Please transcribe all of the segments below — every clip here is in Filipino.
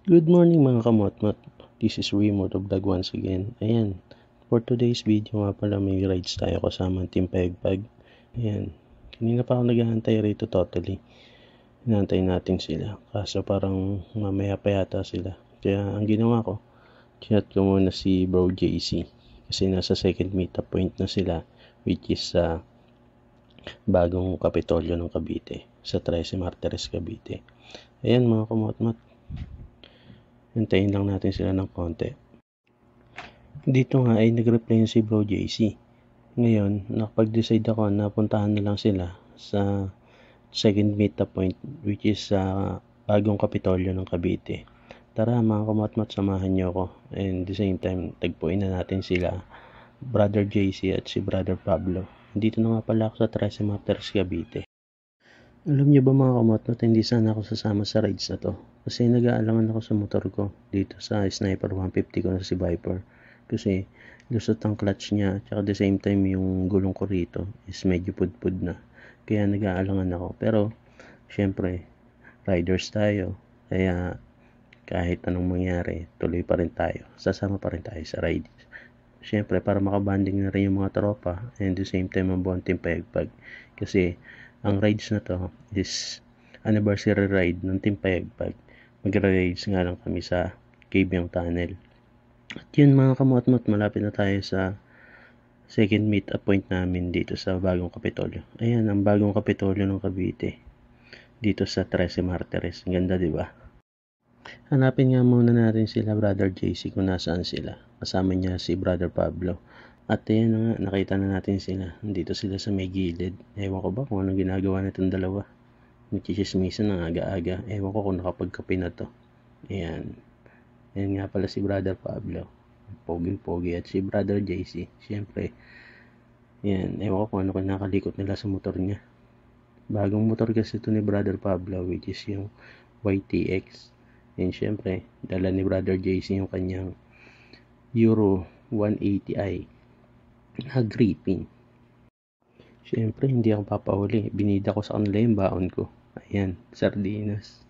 Good morning mga kamotmot. This is Remo the Vlog once again. Ayan, for today's video nga pala may rides tayo kasama ang Team Payagpag. Ayan, kanina pa ako naghahantay rito totally. Hinahantay natin sila. Kaso parang mamaya pa yata sila. Kaya ang ginawa ko, chat ko muna si Bro JC. Kasi nasa second meetup point na sila, which is sa bagong Kapitolyo ng Cavite. Sa 13 Martires Cavite. Ayan mga kamotmot. Hintayin lang natin sila ng konti. Dito nga ay nag-reply si Bro JC. Ngayon, nakapag-decide ako na puntahan na lang sila sa second meetup point, which is sa bagong Kapitolyo ng Cavite. Tara mga kamotmot, samahan nyo ako. And the same time, tagpuin na natin sila, Brother JC at si Brother Pablo. Dito na nga pala ako sa 13 Martires Cavite. Alam niyo ba mga kamotmot, hindi sana ako sasama sa rides na to. Kasi nag-aalangan ako sa motor ko dito sa Sniper 150 ko na si Viper. Kasi lusot ang clutch niya, at the same time yung gulong ko rito is medyo pudpud na. Kaya nag-aalangan ako. Pero syempre, riders tayo. Kaya kahit anong mangyari, tuloy pa rin tayo. Sasama pa rin tayo sa rides. Syempre, para makabanding na rin yung mga tropa and the same time ang buong Team Payagpag. Kasi ang rides na to is anniversary ride ng Team Payagpag. Mag-rides nga lang kami sa Cabiang Tunnel. At yun mga kamotmot, malapit na tayo sa second meet-up point namin dito sa bagong Kapitolyo. Ayan, ang bagong Kapitolyo ng Cavite. Dito sa 13 Martires. Ang ganda, diba? Hanapin nga muna natin sila, Brother JC, kung nasaan sila. Kasama niya si Brother Pablo. At ayan na nga, nakita na natin sila. Nandito sila sa may gilid. Ewan ko ba kung anong ginagawa nitong dalawa. Nagchichismisan ng aga-aga. Ewan ko kung nakapagkape na to. Ayan. Ayan nga pala si Brother Pablo. Pogi-pogi. At si Brother JC. Siyempre. Ayan. Ewan ko kung ano kinakalikot nila sa motor niya. Bagong motor kasi ito ni Brother Pablo, which is yung YTX. And siyempre, dala ni Brother JC yung kanyang Euro 180i. Gripping. Siyempre, hindi ako papahuli. Binida ko sa kanila yung baon ko. Ayan, sardinas.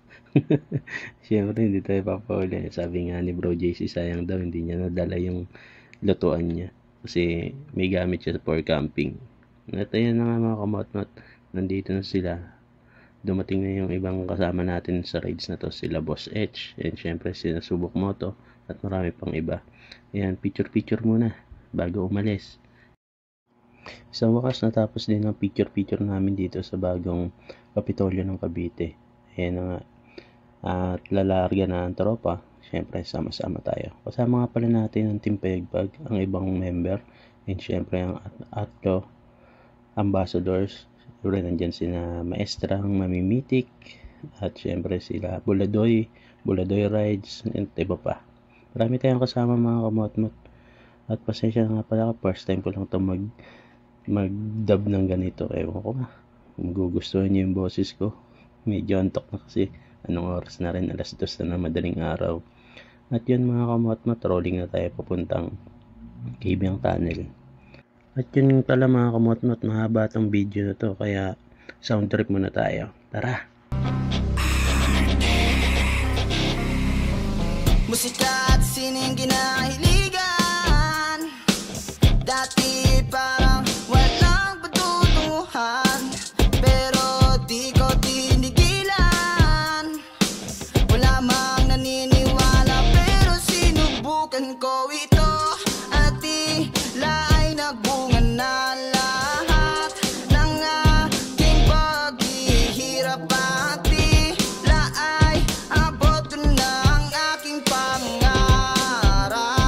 Siyempre, hindi tayo papahuli. Sabi nga ni Bro JC, sayang daw, hindi niya nadala yung lutuan niya. Kasi may gamit siya for camping. At ayan na nga mga kamotmot. Nandito na sila. Dumating na yung ibang kasama natin sa rides na to. Sila Boss H. And siyempre, sila Subok Moto. At marami pang iba. Ayan, picture-picture muna bago umalis. Sa wakas, natapos din ang picture-picture namin dito sa bagong Kapitolyo ng Cavite. Ayan na nga. At lalarga na ang tropa. Siyempre, sama-sama tayo. Kasama nga pala natin ang Team Payagpag, ang ibang member. And siyempre, ang Atlo Ambassadors. Siyempre, nandyan sila Maestrang Mamimitik. At siyempre, sila Buladoy Rides, and iba pa. Marami tayong kasama mga kamotmot. At pasensya na nga pala, first time ko lang ito mag-dub ng ganito. Ewan ko nga, magugustuhan niyo yung boses ko. Medyo antok na kasi anong oras na rin, 2:00 na madaling araw. At yun mga kamotmot, rolling na tayo papuntang Cabiang Tunnel. At yun pala mga kamotmot, mahaba itong video na to, kaya sound trip muna tayo. Tara! Musika at sining kinahiligan. Dati parang walang patutunguhan, pero di ko tinigilan. Wala mang naniniwala, pero sinubukan ko ito. At tila ay nagbunga na lahat ng aking paghihirap. At tila ay abot ko na ang aking pangarap.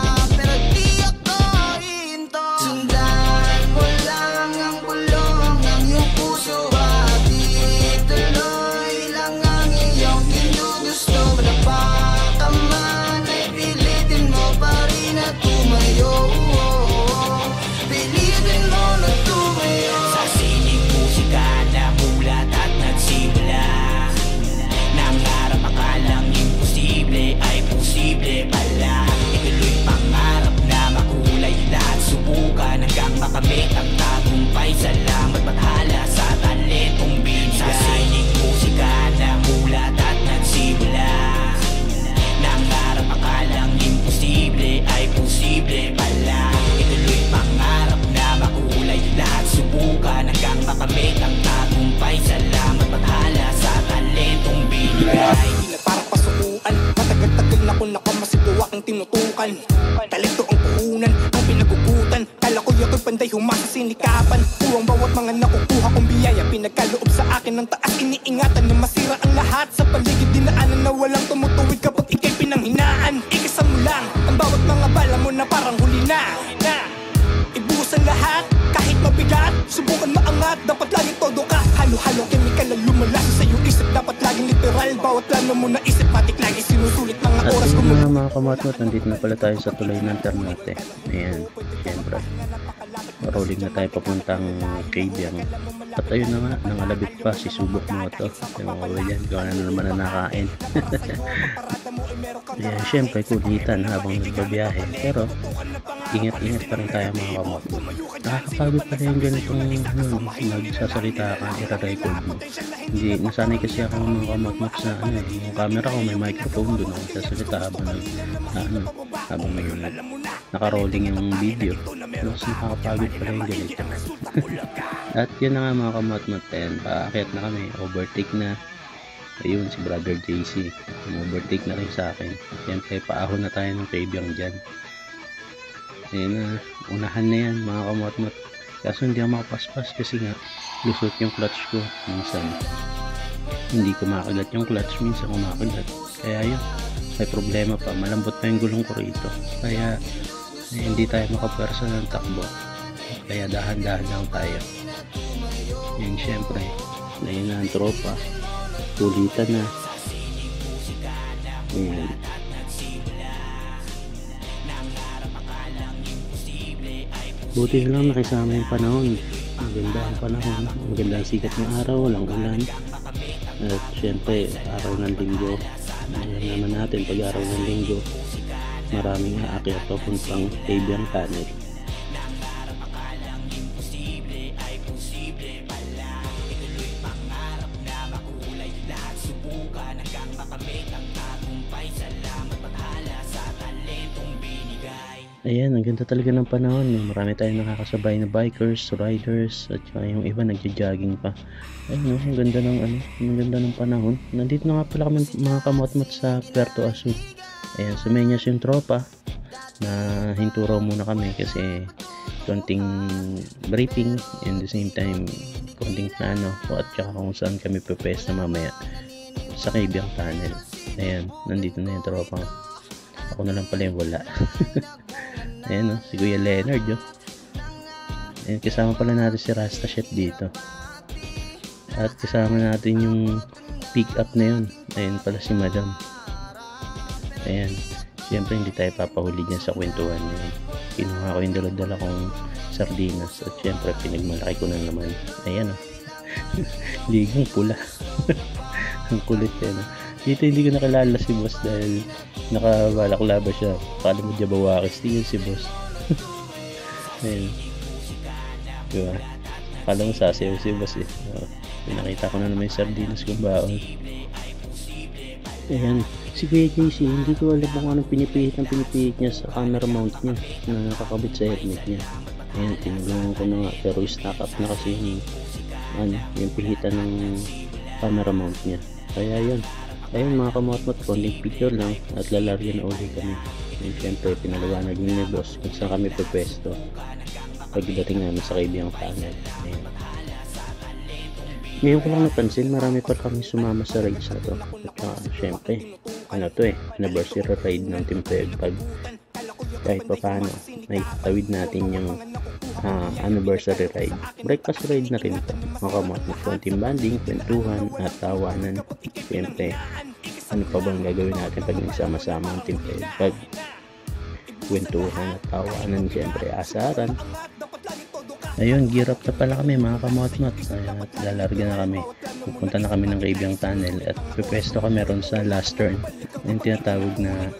tinutukan. Talento ang puhunan, ang pinagugutan. Kala ko yako'y panday humasa sinikapan. Puwang bawat mga nakukuha kong biyaya, pinagkaloob sa akin ng taas. Iniingatan na masira ang lahat sa paligid. Dinaanan na walang tumutuwid kapag ikay pinanghinaan. Ikasang mo lang ang bawat mga bala mo na parang huli na. Ibuhos ang lahat, kahit mabigat. Subukan maangat, dapat laging todo ka. Halo-halong kemikal na lumalaso sa iyong isip. Dapat laging literal, bawat plano mo na isip. Matik lagi sinusulit mga At oras yun kung na mga kamatmat, nandito na pala tayo sa tulay ng Ternate. Ayan, siyempre. Rolling na tayo papuntang Kabyang. At ayun na nga, nangalabit pa si Subok mo to. Yung mga yan, gawa na naman na nakain. Ayan, siyempre kulitan habang nagbabiyahe. Pero, ingat-ingat pa rin tayo mga kamatmat. Nakakapagod pa rin ganitong magsasalita ka, i-record mo. Hindi, nasanay kasi ako mga kamatmat sa yung camera ko, may microphone doon ako sasalita habang may naka-rolling yung video. Mas nakakapagod pa rin ganito. At yun na nga mga kamatmat, paakyat na kami, overtake na. Ayun, si brother JC, overtake na rin sa akin. Siyempre, paahon na tayo ng Kabyang dyan. Ayun na, unahan na yan mga kamatmat. Kaso hindi ako makapaspas kasi nga lusot yung clutch ko. Minsan hindi ko makagat yung clutch, minsan kumakagat. Kaya yun, may problema pa, malambot pa yung gulong ko rito. Kaya hindi tayo makapwersa ng takbo. Kaya dahan-dahan lang tayo. Yun, syempre ayun na ang tropa, tulitan na. Ayan. Buti na lang nakisama yung panahon. Maganda ang panahon, maganda ang sikat ng araw, walang ulan. At syempre araw ng linggo, ayan naman natin, pag araw ng linggo maraming aakyat papuntang Kabyang Tunnel. Ayan, ang ganda talaga ng panahon. Marami tayong nakakasabay na bikers, riders, at yung iba nagja-jogging pa. Ayun, ang ganda ng ang ganda ng panahon. Nandito na nga pala kami mga kamatmat sa Puerto Azul. Ayan, sa Meñas yung tropa. Na hinturo muna kami kasi konting briefing and the same time konting plano at saka kung saan kami pupwesto mamaya sa Kabyang Tunnel. Ayan, nandito na yung tropa. Ako na lang pala yung wala. Ayan si Kuya Leonard Ayan, kasama pala natin si Rasta Chef dito. At kasama natin yung pick up na yun. Ayan pala si Madam. Ayan, siyempre hindi tayo papahuli dyan sa kwentuhan na yun. Kinuha ko yung dala-dala kong sardinas. At siyempre pinagmalaki ko na naman. Ayan ligong pula. Ang kulit dito hindi ko nakilala si boss dahil nakabalaklaba siya. Akala mo Jabawakis, tingin si boss. Ayun, diba? Akala mo sasayaw si boss pinakita ko na naman yung sardinas kong baon. Ayan, si Kuya JC, hindi ko alam kung anong pinipihit niya sa camera mount niya na nakakabit sa helmet niya. Ayan, tinulungan ko na nga, pero stack up na kasi yung pihitan ng camera mount niya. Kaya yun, ayun mga kamatmat, konting picture lang at lalaryan na ulit kami. And syempre pinaliwanag ni boss kung saan kami pupwesto pagdating namin sa Kabyang Tunnel. Ngayon ko lang napansin, marami pa kami sumama sa rides na to. At syempre anniversary ride ng Team Peg-Pag. Kahit pa paano may tawid natin yung anniversary ride. Breakfast ride na rin ito mga kamatmat, konting banding, kwentuhan at tawanan. Siyempre ano pa bang gagawin natin pag nagsama-sama ang Team Peg-Pag? Kwentuhan at tawanan, siyempre asaran. Ayun, gear up na pala kami mga kamatmat. At lalarga na kami, pupunta na kami ng Kabyang Tunnel at pwesto kami ron sa last turn, yung tinatawag na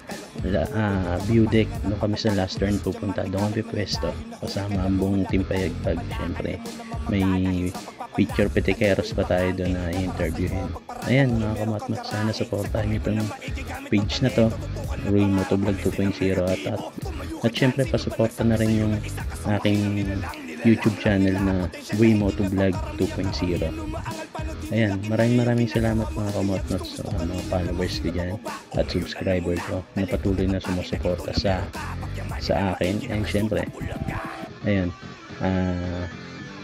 view deck. Doon kami sa last turn pupunta, doon kami pwesto kasama ang buong Team Peg-Pag. Siyempre may picture petikeros pa tayo doon na i-interviewin. Ayan mga kamatmat, sana supportahan niyo itong page na to, Roy Motovlog 2.0, at syempre pasuporta na rin yung aking YouTube channel na Roy Motovlog 2.0. Ayan, maraming salamat mga kamotnot sa mga followers ko dyan at subscriber ko na patuloy na sumusuporta sa akin. And syempre, ayan,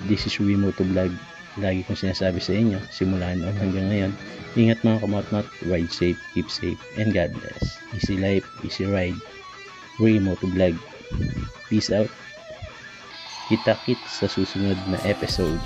this is Wimoto Vlog. Lagi kong sinasabi sa inyo, simula noon hanggang ngayon, ingat mga kamotnot, ride safe, keep safe, and God bless. Easy life, easy ride. Wimoto Vlog. Peace out. Kita-kits sa susunod na episode.